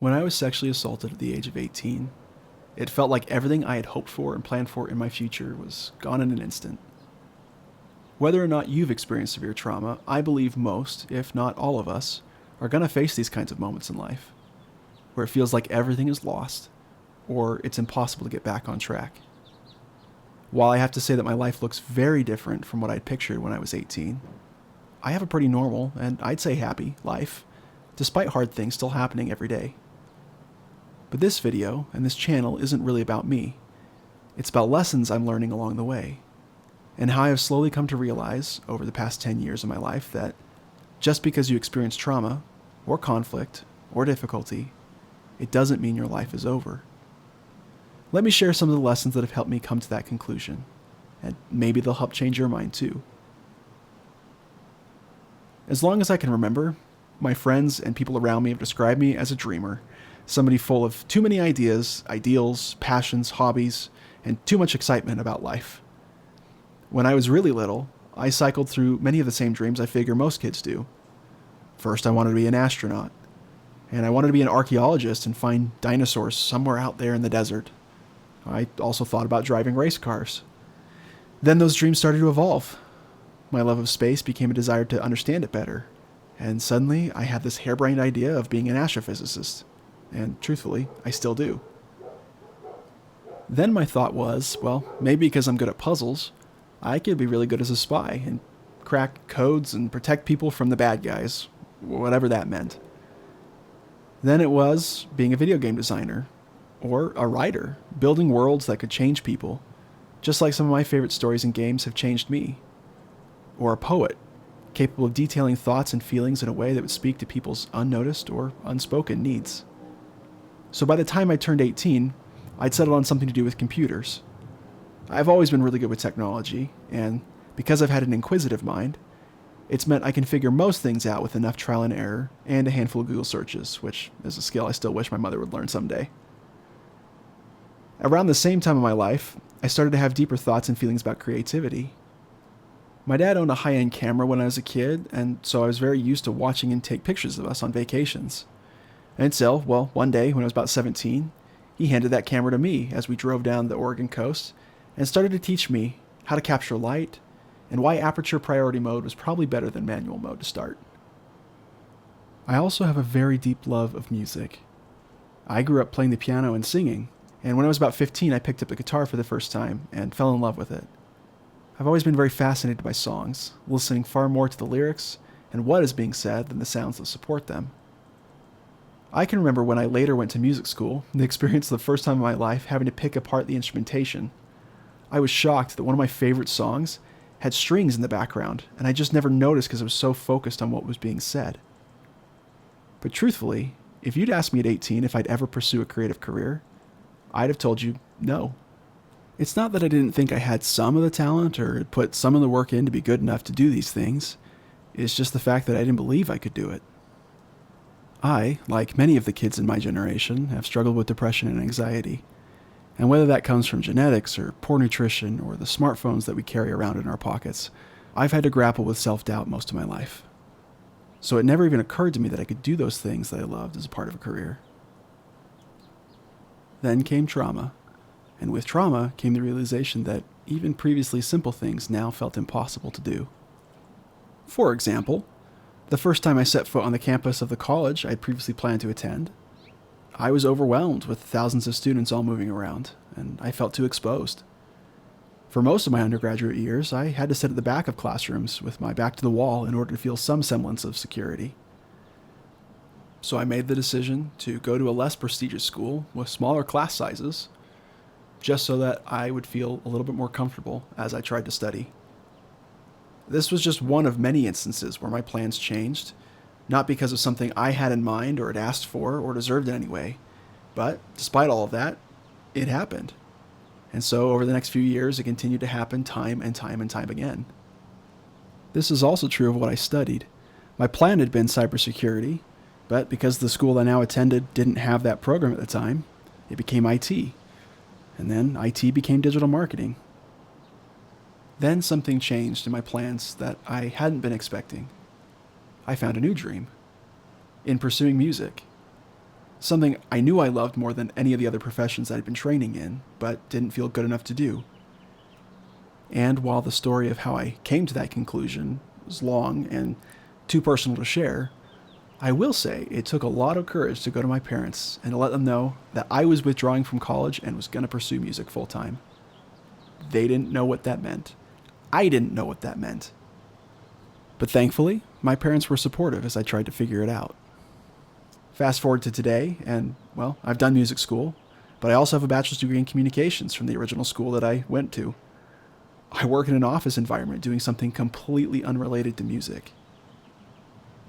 When I was sexually assaulted at the age of 18, it felt like everything I had hoped for and planned for in my future was gone in an instant. Whether or not you've experienced severe trauma, I believe most, if not all of us, are going to face these kinds of moments in life, where it feels like everything is lost, or it's impossible to get back on track. While I have to say that my life looks very different from what I'd pictured when I was 18, I have a pretty normal, and I'd say happy, life, despite hard things still happening every day. But this video and this channel isn't really about me. It's about lessons I'm learning along the way, and how I have slowly come to realize over the past 10 years of my life that just because you experience trauma, or conflict, or difficulty, it doesn't mean your life is over. Let me share some of the lessons that have helped me come to that conclusion, and maybe they'll help change your mind too. As long as I can remember, my friends and people around me have described me as a dreamer, somebody full of too many ideas, ideals, passions, hobbies, and too much excitement about life. When I was really little, I cycled through many of the same dreams I figure most kids do. First, I wanted to be an astronaut, and I wanted to be an archaeologist and find dinosaurs somewhere out there in the desert. I also thought about driving race cars. Then those dreams started to evolve. My love of space became a desire to understand it better, and suddenly I had this harebrained idea of being an astrophysicist. And truthfully, I still do. Then my thought was, well, maybe because I'm good at puzzles, I could be really good as a spy and crack codes and protect people from the bad guys, whatever that meant. Then it was being a video game designer, or a writer, building worlds that could change people, just like some of my favorite stories and games have changed me. Or a poet, capable of detailing thoughts and feelings in a way that would speak to people's unnoticed or unspoken needs. So by the time I turned 18, I'd settled on something to do with computers. I've always been really good with technology, and because I've had an inquisitive mind, it's meant I can figure most things out with enough trial and error and a handful of Google searches, which is a skill I still wish my mother would learn someday. Around the same time in my life, I started to have deeper thoughts and feelings about creativity. My dad owned a high-end camera when I was a kid, and so I was very used to watching him take pictures of us on vacations. And so, well, one day when I was about 17, he handed that camera to me as we drove down the Oregon coast and started to teach me how to capture light and why aperture priority mode was probably better than manual mode to start. I also have a very deep love of music. I grew up playing the piano and singing, and when I was about 15, I picked up a guitar for the first time and fell in love with it. I've always been very fascinated by songs, listening far more to the lyrics and what is being said than the sounds that support them. I can remember when I later went to music school and experienced the first time in my life having to pick apart the instrumentation. I was shocked that one of my favorite songs had strings in the background, and I just never noticed because I was so focused on what was being said. But truthfully, if you'd asked me at 18 if I'd ever pursue a creative career, I'd have told you no. It's not that I didn't think I had some of the talent or had put some of the work in to be good enough to do these things. It's just the fact that I didn't believe I could do it. I, like many of the kids in my generation, have struggled with depression and anxiety. And whether that comes from genetics or poor nutrition or the smartphones that we carry around in our pockets, I've had to grapple with self-doubt most of my life. So it never even occurred to me that I could do those things that I loved as a part of a career. Then came trauma. And with trauma came the realization that even previously simple things now felt impossible to do. For example, the first time I set foot on the campus of the college I'd previously planned to attend, I was overwhelmed with thousands of students all moving around, and I felt too exposed. For most of my undergraduate years, I had to sit at the back of classrooms with my back to the wall in order to feel some semblance of security. So I made the decision to go to a less prestigious school with smaller class sizes, just so that I would feel a little bit more comfortable as I tried to study. This was just one of many instances where my plans changed, not because of something I had in mind or had asked for or deserved in any way, but despite all of that, it happened. And so over the next few years, it continued to happen time and time and time again. This is also true of what I studied. My plan had been cybersecurity, but because the school I now attended didn't have that program at the time, it became IT. And then IT became digital marketing. Then something changed in my plans that I hadn't been expecting. I found a new dream in pursuing music. something I knew I loved more than any of the other professions I'd been training in, but didn't feel good enough to do. And while the story of how I came to that conclusion was long and too personal to share, I will say it took a lot of courage to go to my parents and to let them know that I was withdrawing from college and was going to pursue music full time. They didn't know what that meant. I didn't know what that meant. But thankfully, my parents were supportive as I tried to figure it out. Fast forward to today, and, well, I've done music school, but I also have a bachelor's degree in communications from the original school that I went to. I work in an office environment doing something completely unrelated to music.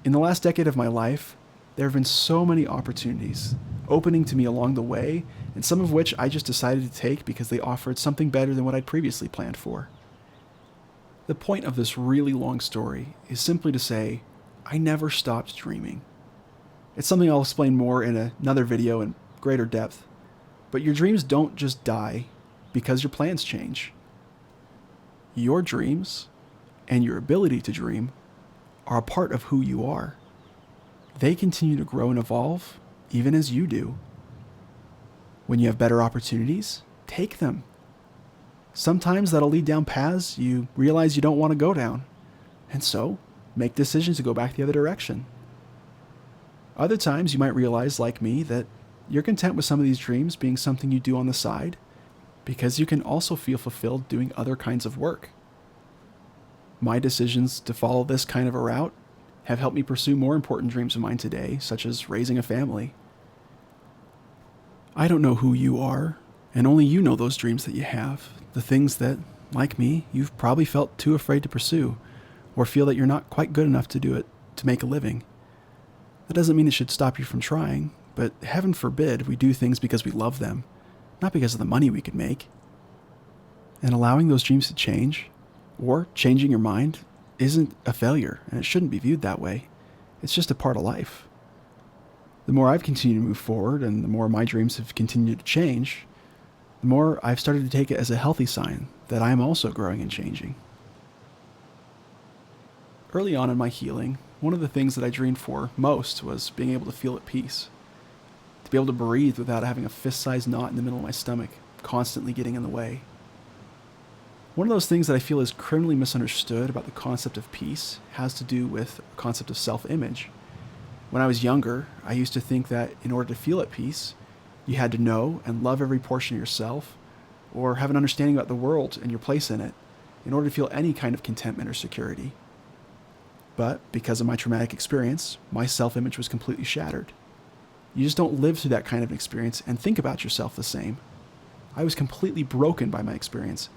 In the last decade of my life, there have been so many opportunities opening to me along the way, and some of which I just decided to take because they offered something better than what I'd previously planned for. The point of this really long story is simply to say, I never stopped dreaming. It's something I'll explain more in another video in greater depth, but your dreams don't just die because your plans change. Your dreams and your ability to dream are a part of who you are. They continue to grow and evolve even as you do. When you have better opportunities, take them. Sometimes that'll lead down paths you realize you don't want to go down, and so make decisions to go back the other direction. Other times you might realize, like me, that you're content with some of these dreams being something you do on the side because you can also feel fulfilled doing other kinds of work. My decisions to follow this kind of a route have helped me pursue more important dreams of mine today, such as raising a family. I don't know who you are, and only you know those dreams that you have, the things that, like me, you've probably felt too afraid to pursue, or feel that you're not quite good enough to do it to make a living. That doesn't mean it should stop you from trying, but heaven forbid we do things because we love them, not because of the money we could make. And allowing those dreams to change, or changing your mind, isn't a failure, and it shouldn't be viewed that way. It's just a part of life. The more I've continued to move forward, and the more my dreams have continued to change, the more I've started to take it as a healthy sign that I am also growing and changing. Early on in my healing, one of the things that I dreamed for most was being able to feel at peace. To be able to breathe without having a fist-sized knot in the middle of my stomach constantly getting in the way. One of those things that I feel is criminally misunderstood about the concept of peace has to do with the concept of self-image. When I was younger, I used to think that in order to feel at peace, you had to know and love every portion of yourself, or have an understanding about the world and your place in it, in order to feel any kind of contentment or security. But because of my traumatic experience, my self-image was completely shattered. You just don't live through that kind of an experience and think about yourself the same. I was completely broken by my experience,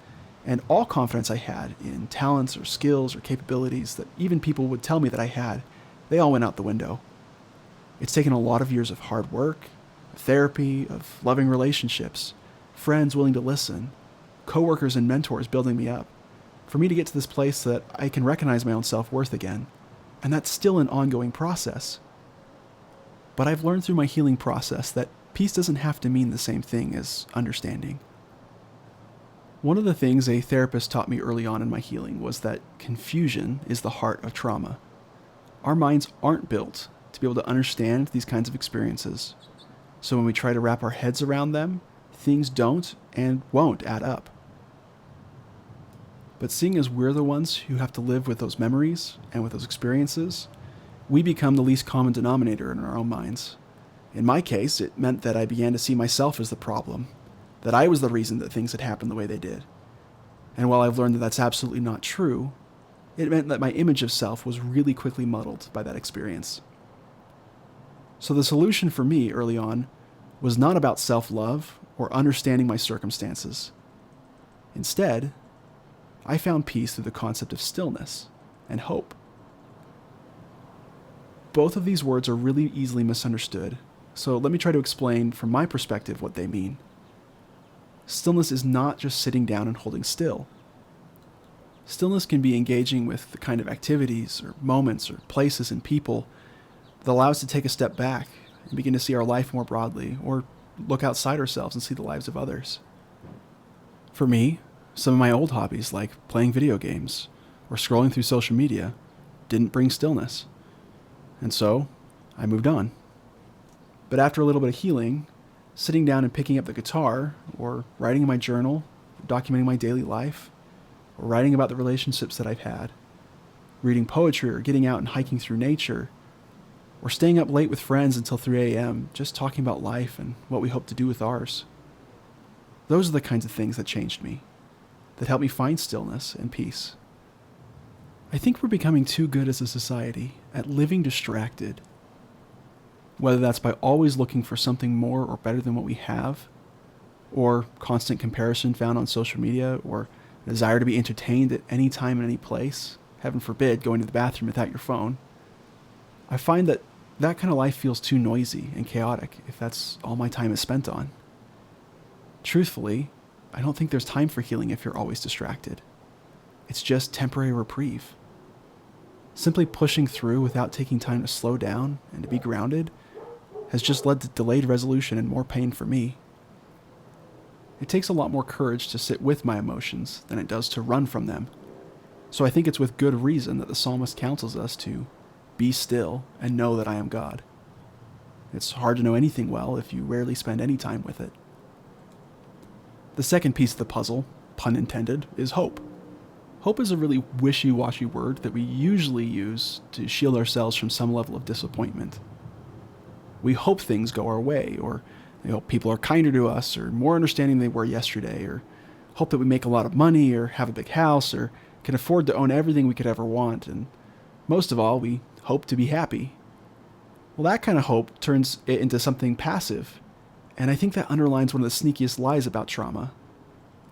and all confidence I had in talents or skills or capabilities that even people would tell me that I had, they all went out the window. It's taken a lot of years of hard work, of therapy, of loving relationships, friends willing to listen, coworkers and mentors building me up, for me to get to this place that I can recognize my own self-worth again. And that's still an ongoing process. But I've learned through my healing process that peace doesn't have to mean the same thing as understanding. One of the things a therapist taught me early on in my healing was that confusion is the heart of trauma. Our minds aren't built to be able to understand these kinds of experiences. So when we try to wrap our heads around them, things don't and won't add up. But seeing as we're the ones who have to live with those memories and with those experiences, we become the least common denominator in our own minds. In my case, it meant that I began to see myself as the problem, that I was the reason that things had happened the way they did. And while I've learned that that's absolutely not true, it meant that my image of self was really quickly muddled by that experience. So the solution for me early on was not about self-love or understanding my circumstances. Instead, I found peace through the concept of stillness and hope. Both of these words are really easily misunderstood, so let me try to explain from my perspective what they mean. Stillness is not just sitting down and holding still. Stillness can be engaging with the kind of activities or moments or places and people that allow us to take a step back and begin to see our life more broadly, or look outside ourselves and see the lives of others. For me, some of my old hobbies like playing video games or scrolling through social media didn't bring stillness. And so I moved on. But after a little bit of healing, sitting down and picking up the guitar, or writing in my journal, documenting my daily life, or writing about the relationships that I've had, reading poetry or getting out and hiking through nature, or staying up late with friends until 3 a.m., just talking about life and what we hope to do with ours. Those are the kinds of things that changed me, that helped me find stillness and peace. I think we're becoming too good as a society at living distracted, whether that's by always looking for something more or better than what we have, or constant comparison found on social media, or a desire to be entertained at any time and any place, heaven forbid going to the bathroom without your phone. I find that that kind of life feels too noisy and chaotic if that's all my time is spent on. Truthfully, I don't think there's time for healing if you're always distracted. It's just temporary reprieve. Simply pushing through without taking time to slow down and to be grounded has just led to delayed resolution and more pain for me. It takes a lot more courage to sit with my emotions than it does to run from them. So I think it's with good reason that the psalmist counsels us to be still and know that I am God. It's hard to know anything well if you rarely spend any time with it. The second piece of the puzzle, pun intended, is hope. Hope is a really wishy-washy word that we usually use to shield ourselves from some level of disappointment. We hope things go our way, or people are kinder to us, or more understanding than they were yesterday, or hope that we make a lot of money, or have a big house, or can afford to own everything we could ever want, and most of all, we hope to be happy. Well, that kind of hope turns it into something passive, and I think that underlines one of the sneakiest lies about trauma.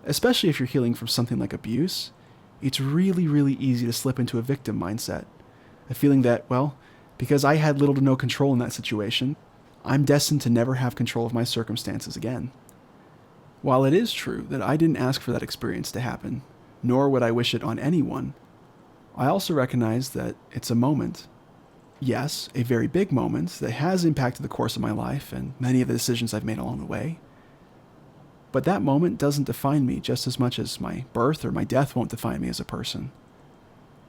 Especially if you're healing from something like abuse, it's really, really easy to slip into a victim mindset, a feeling that, well, because I had little to no control in that situation, I'm destined to never have control of my circumstances again. While it is true that I didn't ask for that experience to happen, nor would I wish it on anyone, I also recognize that it's a moment. Yes, a very big moment that has impacted the course of my life and many of the decisions I've made along the way. But that moment doesn't define me just as much as my birth or my death won't define me as a person.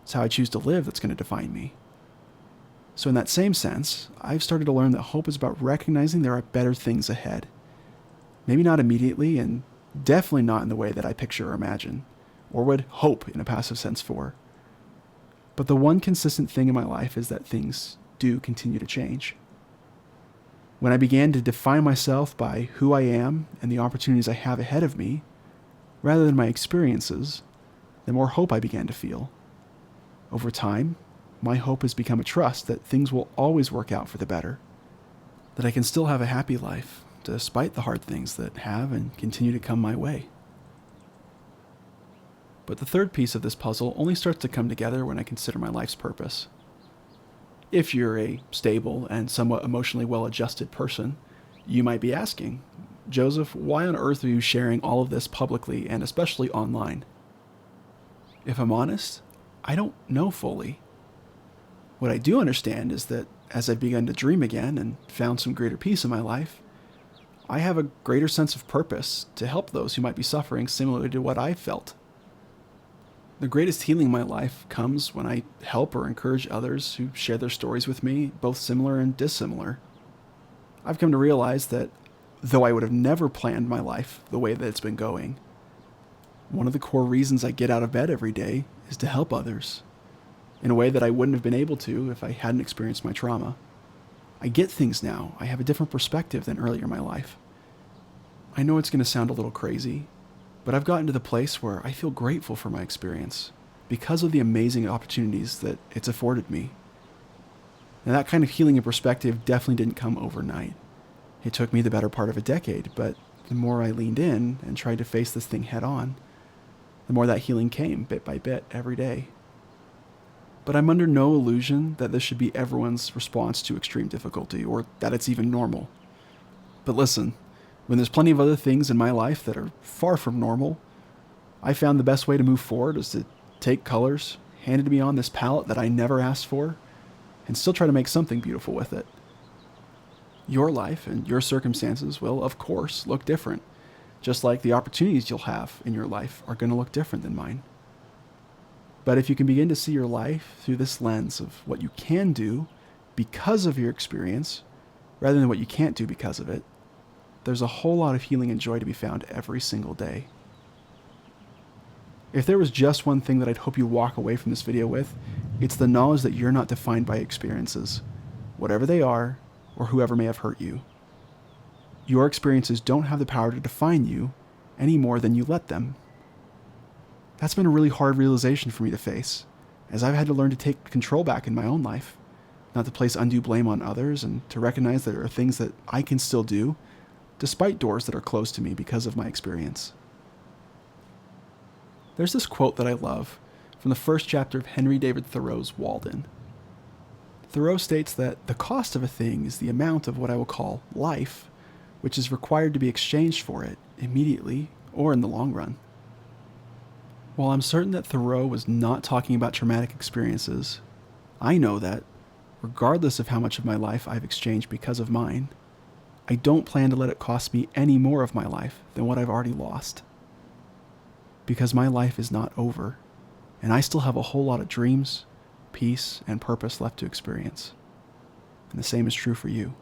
It's how I choose to live that's going to define me. So in that same sense, I've started to learn that hope is about recognizing there are better things ahead. Maybe not immediately, and definitely not in the way that I picture or imagine, or would hope in a passive sense for. But the one consistent thing in my life is that things do continue to change. When I began to define myself by who I am and the opportunities I have ahead of me, rather than my experiences, the more hope I began to feel. Over time, my hope has become a trust that things will always work out for the better, that I can still have a happy life, despite the hard things that have and continue to come my way. But the third piece of this puzzle only starts to come together when I consider my life's purpose. If you're a stable and somewhat emotionally well-adjusted person, you might be asking, Joseph, why on earth are you sharing all of this publicly and especially online? If I'm honest, I don't know fully. What I do understand is that as I've begun to dream again and found some greater peace in my life, I have a greater sense of purpose to help those who might be suffering similarly to what I've felt. The greatest healing in my life comes when I help or encourage others who share their stories with me, both similar and dissimilar. I've come to realize that though I would have never planned my life the way that it's been going, one of the core reasons I get out of bed every day is to help others in a way that I wouldn't have been able to if I hadn't experienced my trauma. I get things now. I have a different perspective than earlier in my life. I know it's going to sound a little crazy, but I've gotten to the place where I feel grateful for my experience because of the amazing opportunities that it's afforded me. Now, that kind of healing and perspective definitely didn't come overnight. It took me the better part of a decade, but the more I leaned in and tried to face this thing head on, the more that healing came bit by bit every day. But I'm under no illusion that this should be everyone's response to extreme difficulty, or that it's even normal. But listen, when there's plenty of other things in my life that are far from normal, I found the best way to move forward is to take colors handed to me on this palette that I never asked for, and still try to make something beautiful with it. Your life and your circumstances will, of course, look different, just like the opportunities you'll have in your life are going to look different than mine. But if you can begin to see your life through this lens of what you can do because of your experience, rather than what you can't do because of it. There's a whole lot of healing and joy to be found every single day. If there was just one thing that I'd hope you walk away from this video with, it's the knowledge that you're not defined by experiences, whatever they are, or whoever may have hurt you. Your experiences don't have the power to define you any more than you let them. That's been a really hard realization for me to face, as I've had to learn to take control back in my own life, not to place undue blame on others, and to recognize that there are things that I can still do, despite doors that are closed to me because of my experience. There's this quote that I love from the first chapter of Henry David Thoreau's Walden. Thoreau states that the cost of a thing is the amount of what I will call life, which is required to be exchanged for it immediately or in the long run. While I'm certain that Thoreau was not talking about traumatic experiences, I know that, regardless of how much of my life I've exchanged because of mine, I don't plan to let it cost me any more of my life than what I've already lost. Because my life is not over, and I still have a whole lot of dreams, peace, and purpose left to experience. And the same is true for you.